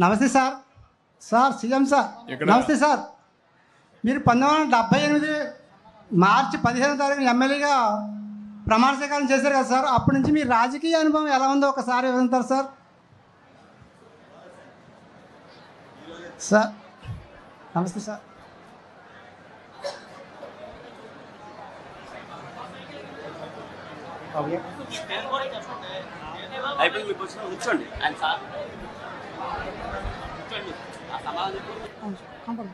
నమస్తే sir. Sir CM sir నమస్తే sir. మీరు 1978 మార్చి 15వ తారీఖున ఎమ్మెల్యేగా ప్రమాణ స్వీకారం చేశారు కదా సార్. అప్పటి నుంచి మీ రాజకీయ అనుభవం ఎలా ఉందో ఒకసారి వివరిస్తారు సార్. సార్ నమస్తే సార్. అయిపోయింది మీకు వచ్చిన కూర్చోండి ఆయన సార్ కూర్చోండి ఆ సమాధానం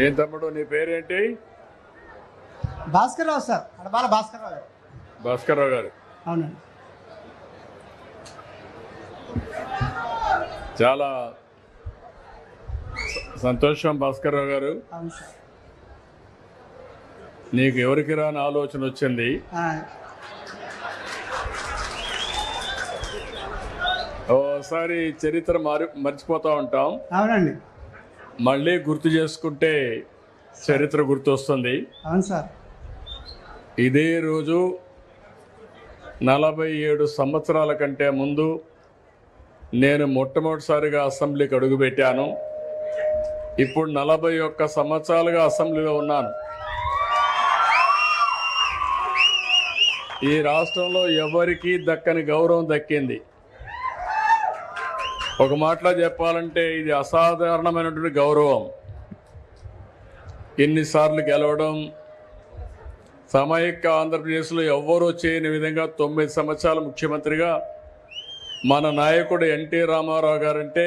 ఏం తమ్ముడు నీ పేరేంటి? భాస్కర్ రావు సార్. అడబాల భాస్కర్ రావు గారు. భాస్కర్రావు గారు. అవునండి. చాలా సంతోషం భాస్కర్రావు గారు. అవును సార్. నీకు ఎవరికి రాని ఆలోచన వచ్చింది. ఓసారి చరిత్ర మర్చిపోతూ ఉంటాం. అవునండి. మళ్ళీ గుర్తు చేసుకుంటే చరిత్ర గుర్తొస్తుంది. అవును సార్. ఇదే రోజు 47 సంవత్సరాల కంటే ముందు నేను మొట్టమొదటిసారిగా అసెంబ్లీకి అడుగుపెట్టాను. ఇప్పుడు 41 సంవత్సరాలుగా అసెంబ్లీలో ఉన్నాను. ఈ రాష్ట్రంలో ఎవరికీ దక్కని గౌరవం దక్కింది. ఒక మాటలో చెప్పాలంటే ఇది అసాధారణమైనటువంటి గౌరవం. ఎన్నిసార్లు గెలవడం, సమైక్య ఆంధ్రప్రదేశ్లో ఎవ్వరూ చేయని విధంగా 9 సంవత్సరాలు ముఖ్యమంత్రిగా మన నాయకుడు ఎన్టీ రామారావు గారంటే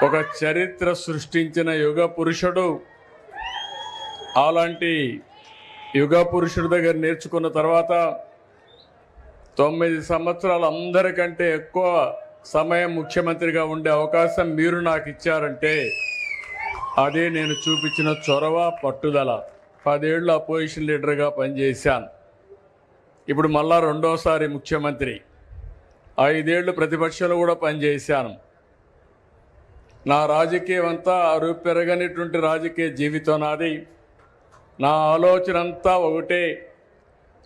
ఒక చరిత్ర సృష్టించిన యుగ పురుషుడు. అలాంటి యుగ పురుషుడి దగ్గర నేర్చుకున్న తర్వాత 9 సంవత్సరాలు అందరికంటే ఎక్కువ సమయం ముఖ్యమంత్రిగా ఉండే అవకాశం మీరు నాకు ఇచ్చారంటే అదే నేను చూపించిన చొరవ, పట్టుదల. 10 ఏళ్ళు అపోజిషన్ లీడర్గా పనిచేశాను. ఇప్పుడు మళ్ళా రెండోసారి ముఖ్యమంత్రి. 5 ఏళ్ళు ప్రతిపక్షంలో కూడా పనిచేశాను. నా రాజకీయం అంతా అరువు పెరగనిటువంటి రాజకీయ జీవితం నాది. నా ఆలోచన అంతా ఒకటే,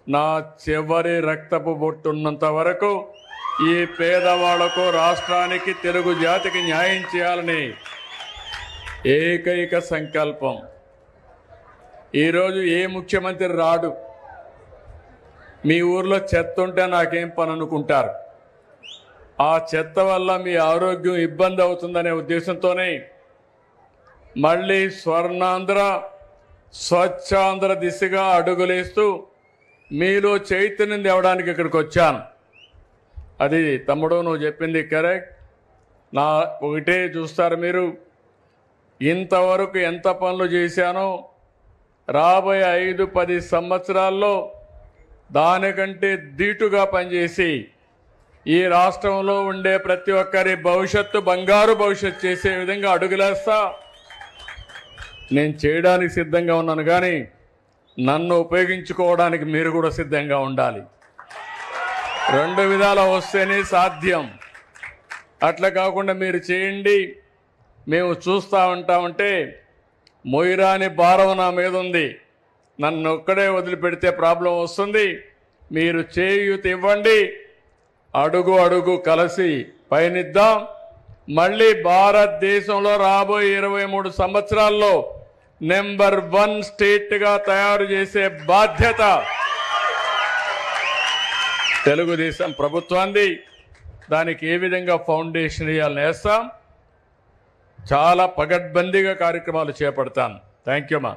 నా చివరి రక్తపు బొట్టున్నంత వరకు ఈ పేదవాళ్లకు, రాష్ట్రానికి, తెలుగు జాతికి న్యాయం చేయాలని ఏకైక సంకల్పం. ఈరోజు ఏ ముఖ్యమంత్రి రాడు. మీ ఊర్లో చెత్త ఉంటే నాకేం పని అనుకుంటారు. ఆ చెత్త వల్ల మీ ఆరోగ్యం ఇబ్బంది అవుతుందనే ఉద్దేశంతోనే మళ్ళీ స్వర్ణాంధ్ర, స్వచ్ఛాంధ్ర దిశగా అడుగులేస్తూ మీలో చైతన్యం తేవడానికి ఇక్కడికి వచ్చాను. అది తమ్ముడు నువ్వు చెప్పింది కరెక్ట్. నా ఒకటే చూస్తారు మీరు, ఇంతవరకు ఎంత పనులు చేశానో రాబోయే 5-10 సంవత్సరాల్లో దానికంటే ధీటుగా పనిచేసి ఈ రాష్ట్రంలో ఉండే ప్రతి ఒక్కరి భవిష్యత్తు బంగారు భవిష్యత్తు చేసే విధంగా అడుగులేస్తా. నేను చేయడానికి సిద్ధంగా ఉన్నాను, కానీ నన్ను ఉపయోగించుకోవడానికి మీరు కూడా సిద్ధంగా ఉండాలి. 2 విధాలు వస్తేనే సాధ్యం. అట్లా కాకుండా మీరు చేయండి, మేము చూస్తూ ఉంటామంటే మొయిరాని భారం నా మీద ఉంది. నన్ను ఒక్కడే వదిలిపెడితే ప్రాబ్లం వస్తుంది. మీరు చేయూత ఇవ్వండి, అడుగు అడుగు కలిసి పయనిద్దాం. మళ్ళీ భారతదేశంలో రాబోయే 23 సంవత్సరాల్లో నెంబర్ 1 స్టేట్గా తయారు చేసే బాధ్యత తెలుగుదేశం ప్రభుత్వాన్ని. దానికి ఏ విధంగా ఫౌండేషన్ వేయాలని వేస్తాం. చాలా పగడ్బందీగా కార్యక్రమాలు చేపడతాను. థ్యాంక్ యూ మా.